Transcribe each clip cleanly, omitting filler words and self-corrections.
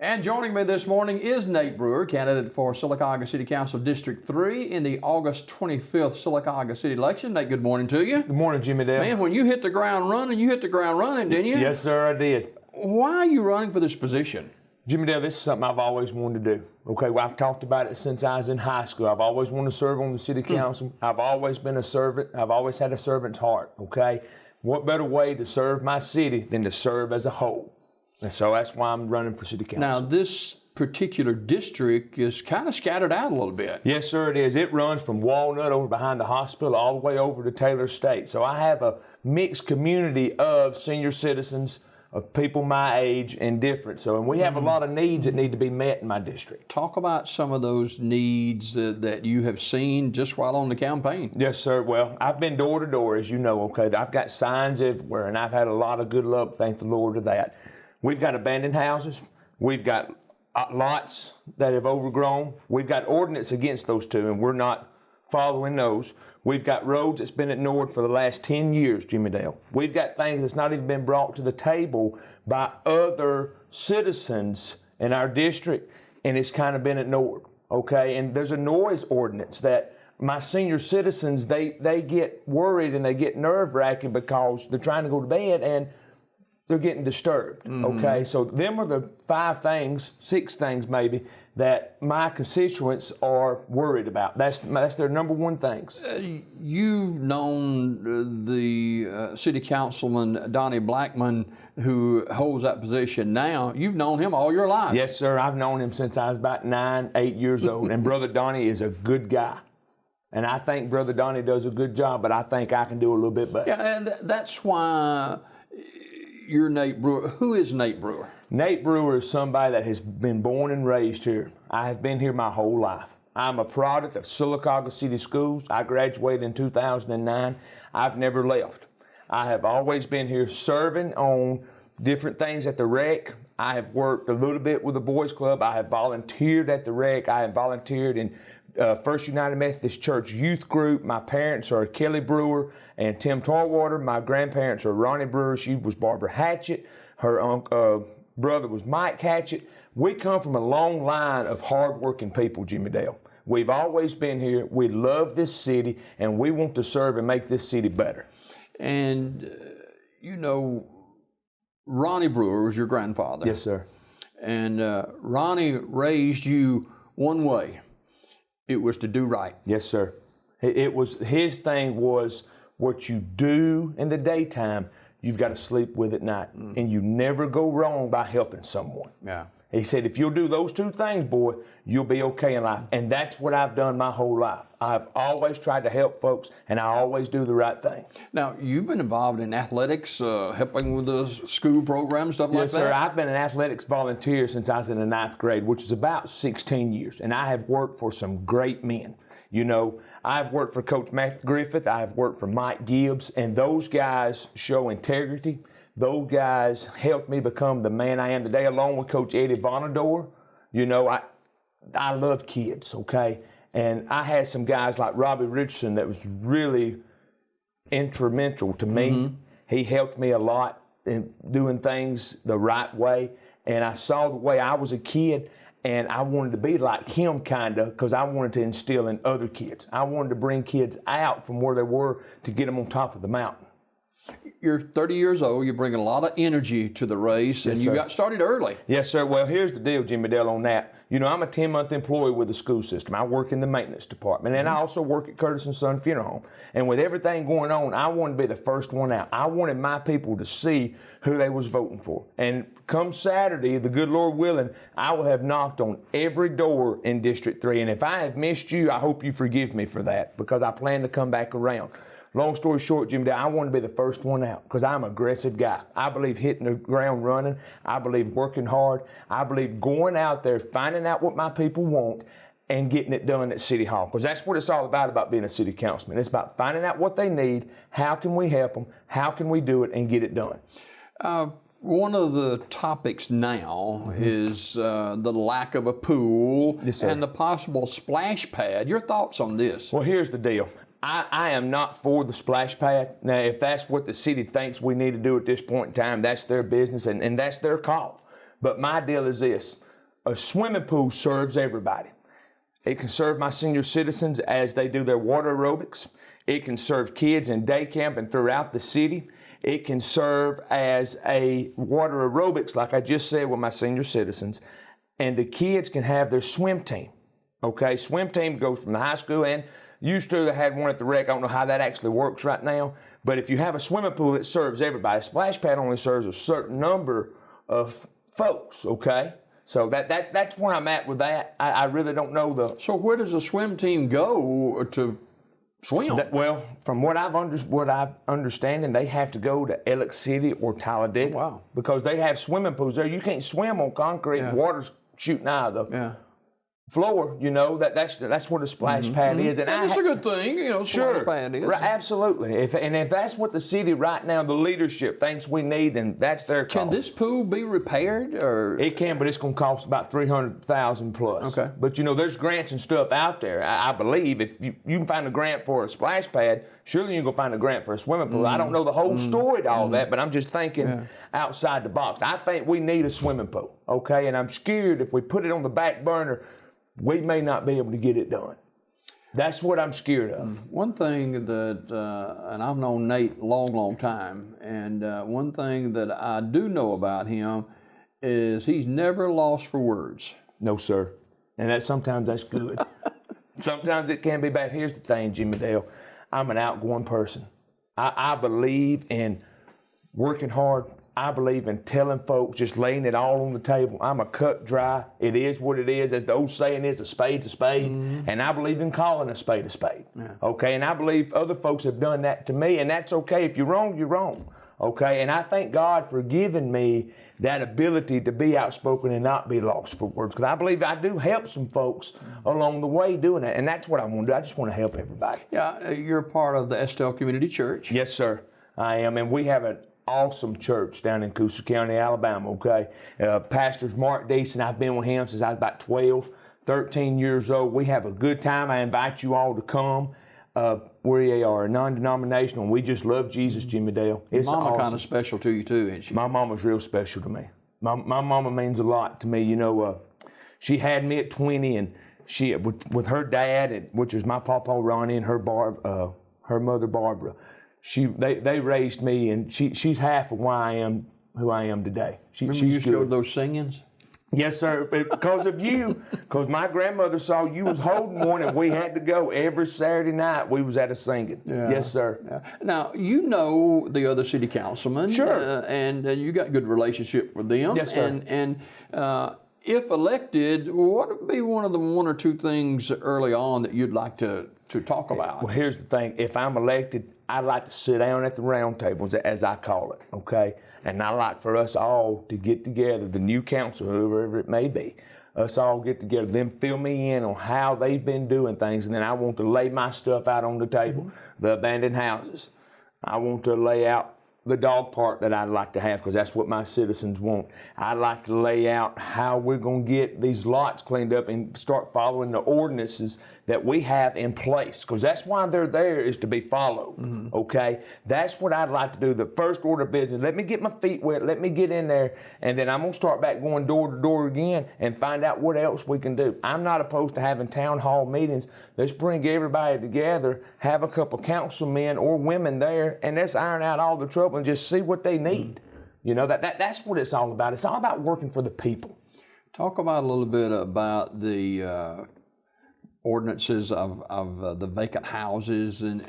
And joining me this morning is Nate Brewer, candidate for Sylacauga City Council District 3 in the August 25th Sylacauga City election. Nate, good morning to you. Good morning, Jimmy Dale. Man, when you hit the ground running, didn't you? Yes, sir, I did. Why are you running for this position? Jimmy Dale, this is something I've always wanted to do. Okay, well, I've talked about it since I was in high school. I've always wanted to serve on the city council. I've always been a servant. I've always had a servant's heart, okay? What better way to serve my city than to serve as a whole? And so that's why I'm running for city council. Now, this particular district is kind of scattered out a little bit. Yes, sir, it is. It runs from Walnut over behind the hospital all the way over to Taylor State. So I have a mixed community of senior citizens, of people my age and different. So, and we have a lot of needs that need to be met in my district. Talk about some of those needs that you have seen just while on the campaign. Yes, sir. Well, I've been door to door, as you know, okay? I've got signs everywhere, and I've had a lot of good luck, thank the Lord, to that. We've got abandoned houses. We've got lots that have overgrown. We've got ordinance against those two, and we're not following those. We've got roads that's been ignored for the last 10 years, Jimmy Dale. We've got things that's not even been brought to the table by other citizens in our district, and it's kind of been ignored, okay? And there's a noise ordinance that my senior citizens, they get worried and they get nerve-wracking because they're trying to go to bed and they're getting disturbed, okay? So them are the 6 things maybe, that my constituents are worried about. That's their number one things. You've known the city councilman, Donnie Blackman, who holds that position now. You've known him all your life. Yes, sir. I've known him since I was about 9, 8 years old. And Brother Donnie is a good guy. And I think Brother Donnie does a good job, but I think I can do a little bit better. Yeah, and that's why you're Nate Brewer. Who is Nate Brewer? Nate Brewer is somebody that has been born and raised here. I have been here my whole life. I'm a product of Sylacauga City Schools. I graduated in 2009. I've never left. I have always been here serving on different things at the rec. I have worked a little bit with the Boys Club. I have volunteered at the rec. I have volunteered in First United Methodist Church Youth Group. My parents are Kelly Brewer and Tim Torwater. My grandparents are Ronnie Brewer. She was Barbara Hatchett. Her brother was Mike Hatchett. We come from a long line of hard-working people, Jimmy Dale. We've always been here. We love this city, and we want to serve and make this city better. And, you know, Ronnie Brewer was your grandfather. Yes, sir. And Ronnie raised you one way. It was to do right. Yes, sir. His thing was what you do in the daytime, you've got to sleep with at night. And you never go wrong by helping someone. Yeah. He said, if you'll do those 2 things, boy, you'll be okay in life. And that's what I've done my whole life. I've always tried to help folks, and I always do the right thing. Now, you've been involved in athletics, helping with the school programs, stuff like that? Yes, sir. I've been an athletics volunteer since I was in the 9th grade, which is about 16 years. And I have worked for some great men. You know, I've worked for Coach Matt Griffith. I've worked for Mike Gibbs. And those guys show integrity. Those guys helped me become the man I am today, along with Coach Eddie Vonador. You know, I love kids, okay? And I had some guys like Robbie Richardson that was really instrumental to me. He helped me a lot in doing things the right way. And I saw the way I was a kid, and I wanted to be like him, kind of, because I wanted to instill in other kids. I wanted to bring kids out from where they were to get them on top of the mountain. You're 30 years old. You bring a lot of energy to the race, and you got started early. Yes, sir. Well, here's the deal, Jimmy Dale, on that. You know, I'm a 10-month employee with the school system. I work in the maintenance department, and I also work at Curtis & Son Funeral Home. And with everything going on, I wanted to be the first one out. I wanted my people to see who they was voting for. And come Saturday, the good Lord willing, I will have knocked on every door in District 3. And if I have missed you, I hope you forgive me for that, because I plan to come back around. Long story short, Jimmy Dale, I want to be the first one out because I'm an aggressive guy. I believe hitting the ground running. I believe working hard. I believe going out there, finding out what my people want, and getting it done at City Hall, because that's what it's all about being a city councilman. It's about finding out what they need, how can we help them, how can we do it, and get it done. One of the topics now is the lack of a pool and the possible splash pad. Your thoughts on this? Well, here's the deal. I am not for the splash pad. Now, if that's what the city thinks we need to do at this point in time, that's their business and that's their call. But my deal is this. a swimming pool serves everybody. It can serve my senior citizens as they do their water aerobics. It can serve kids in day camp and throughout the city. It can serve as a water aerobics, like I just said, with my senior citizens. And the kids can have their swim team. Okay, swim team goes from the high school, and used to they had one at the rec. I don't know how that actually works right now. But if you have a swimming pool, it serves everybody. A splash pad only serves a certain number of folks, okay? So that's where I'm at with that. I really don't know the... So where does the swim team go to swim? Well, from what I'm understanding, they have to go to Ellick City or Talladega. Oh, wow. Because they have swimming pools there. You can't swim on concrete. Yeah. Water's shooting out of the floor. You know, that's what a splash pad is. And it's a good thing, you know, splash pad is. Right, absolutely. If that's what the city right now, the leadership thinks we need, then that's their call. Can this pool be repaired? Or it can, but it's going to cost about $300,000 plus. Okay. But you know, there's grants and stuff out there. I believe if you can find a grant for a splash pad, surely you can find a grant for a swimming pool. I don't know the whole story to all that, but I'm just thinking outside the box. I think we need a swimming pool, okay? And I'm scared if we put it on the back burner, we may not be able to get it done. That's what I'm scared of. One thing that, and I've known Nate a long time, and one thing that I do know about him is he's never lost for words. No, sir. And sometimes that's good. Sometimes it can be bad. Here's the thing, Jimmy Dale. I'm an outgoing person. I believe in working hard. I believe in telling folks, just laying it all on the table. I'm a cut dry. It is what it is. As the old saying is, a spade's a spade. And I believe in calling a spade a spade. Okay, and I believe other folks have done that to me, and that's okay. If you're wrong, you're wrong. Okay, and I thank God for giving me that ability to be outspoken and not be lost for words. Because I believe I do help some folks along the way doing that, and that's what I want to do. I just want to help everybody. Yeah, you're part of the Estelle Community Church. Yes, sir, I am, and we have an awesome church down in Coosa County, Alabama, okay? Pastor's Mark Deason. I've been with him since I was about 12, 13 years old. We have a good time. I invite you all to come. We are non-denominational, and we just love Jesus, Jimmy Dale. It's Mama awesome. kind of special to you too, isn't she? My mama's real special to me. My mama means a lot to me. You know, she had me at 20, and she with her dad, which was my papa Ronnie, and her mother Barbara. They raised me, and she's half of why I am who I am today. Remember you showed those singings? Yes, sir, because of you. Because my grandmother saw you was holding one, and we had to go every Saturday night. We was at a singing. Yeah. Yes, sir. Yeah. Now, you know the other city councilmen. Sure. And you got good relationship with them. Yes, sir. And if elected, what would be one of the one or two things early on that you'd like to talk about? Well, here's the thing. If I'm elected, I'd like to sit down at the round tables, as I call it, okay? And I'd like for us all to get together, the new council, whoever it may be, us all get together, them fill me in on how they've been doing things, and then I want to lay my stuff out on the table, the abandoned houses. I want to lay out the dog park that I'd like to have, because that's what my citizens want. I'd like to lay out how we're going to get these lots cleaned up and start following the ordinances that we have in place, because that's why they're there, is to be followed, okay? That's what I'd like to do, the first order of business. Let me get my feet wet, let me get in there, and then I'm going to start back going door to door again and find out what else we can do. I'm not opposed to having town hall meetings. Let's bring everybody together, have a couple councilmen or women there, and let's iron out all the trouble and just see what they need. You know, that's what it's all about. It's all about working for the people. Talk about a little bit about the ordinances of the vacant houses and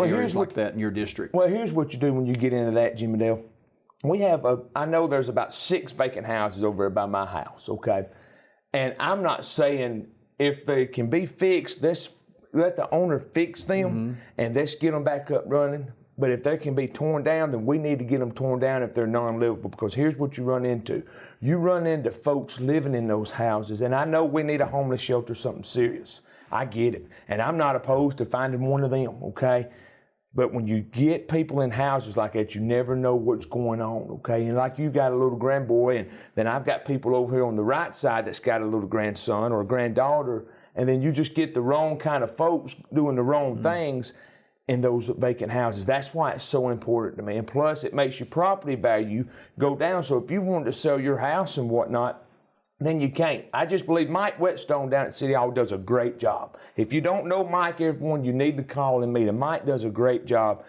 areas like that in your district. Well, here's what you do when you get into that, Jimmy Dale. We have I know there's about 6 vacant houses over there by my house, okay? And I'm not saying if they can be fixed, let's let the owner fix them and let's get them back up running. But if they can be torn down, then we need to get them torn down if they're non-livable, because here's what you run into. You run into folks living in those houses, and I know we need a homeless shelter, something serious. I get it. And I'm not opposed to finding one of them, okay? But when you get people in houses like that, you never know what's going on, okay? And like you've got a little grandboy, and then I've got people over here on the right side that's got a little grandson or a granddaughter, and then you just get the wrong kind of folks doing the wrong things in those vacant houses. That's why it's so important to me. And plus, it makes your property value go down. So if you wanted to sell your house and whatnot, then you can't. I just believe Mike Whetstone down at City Hall does a great job. If you don't know Mike, everyone, you need to call and meet him. Mike does a great job,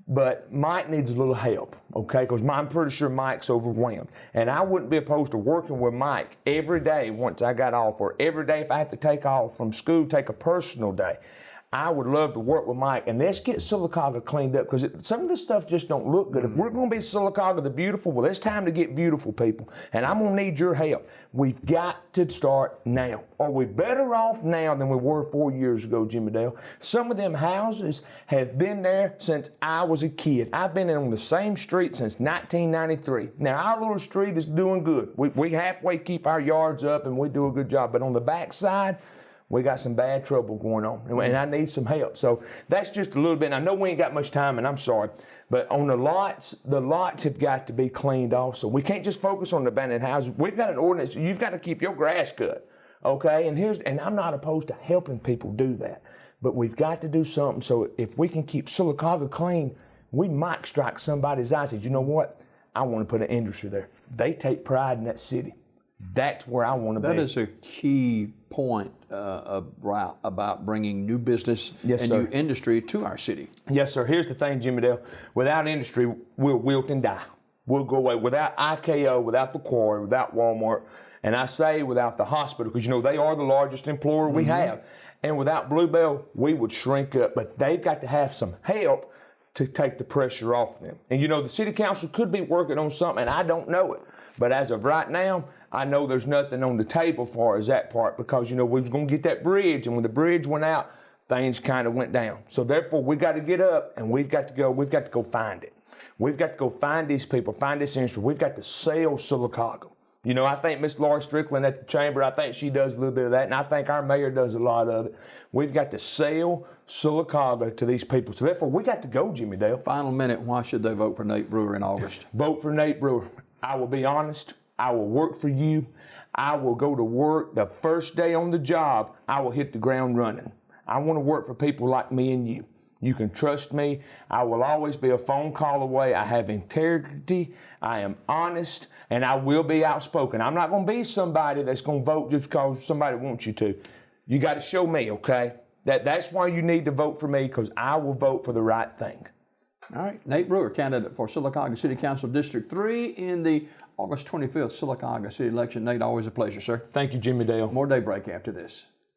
but Mike needs a little help, okay? Because I'm pretty sure Mike's overwhelmed. And I wouldn't be opposed to working with Mike every day once I got off, or every day if I have to take off from school, take a personal day. I would love to work with Mike, and let's get Sylacauga cleaned up, because some of this stuff just don't look good. If we're going to be Sylacauga the beautiful, well, it's time to get beautiful, people, and I'm going to need your help. We've got to start now. Are we better off now than we were 4 years ago, Jimmy Dale? Some of them houses have been there since I was a kid. I've been on the same street since 1993. Now, our little street is doing good. We halfway keep our yards up, and we do a good job, but on the backside, we got some bad trouble going on, and I need some help. So that's just a little bit. And I know we ain't got much time, and I'm sorry, but on the lots have got to be cleaned off. So we can't just focus on the abandoned houses. We've got an ordinance. You've got to keep your grass cut, okay? And I'm not opposed to helping people do that, but we've got to do something. So if we can keep Sylacauga clean, we might strike somebody's eye. Says, you know what? I want to put an industry there. They take pride in that city. That's where I want to be. That is a key point about bringing new business and new industry to our city. Yes, sir. Here's the thing, Jimmy Dale. Without industry, we'll wilt and die. We'll go away. Without IKO, without the quarry, without Walmart, and I say without the hospital, because, you know, they are the largest employer we have. And without Bluebell, we would shrink up. But they've got to have some help to take the pressure off them. And, you know, the city council could be working on something, and I don't know it. But as of right now, I know there's nothing on the table as far as that part, because, you know, we was going to get that bridge, and when the bridge went out, things kind of went down. So therefore, we got to get up, and we've got to go find it. We've got to go find these people, find this industry. We've got to sell Sylacauga. You know, I think Miss Laura Strickland at the chamber, I think she does a little bit of that, and I think our mayor does a lot of it. We've got to sell Sylacauga to these people. So therefore, we got to go, Jimmy Dale. Final minute, why should they vote for Nate Brewer in August? Vote for Nate Brewer. I will be honest. I will work for you. I will go to work the first day on the job. I will hit the ground running. I want to work for people like me and you. You can trust me. I will always be a phone call away. I have integrity. I am honest, and I will be outspoken. I'm not going to be somebody that's going to vote just because somebody wants you to. You got to show me, okay? That's why you need to vote for me, because I will vote for the right thing. All right. Nate Brewer, candidate for Sylacauga City Council District 3 in the August 25th Sylacauga City election. Nate, always a pleasure, sir. Thank you, Jimmy Dale. More Daybreak after this.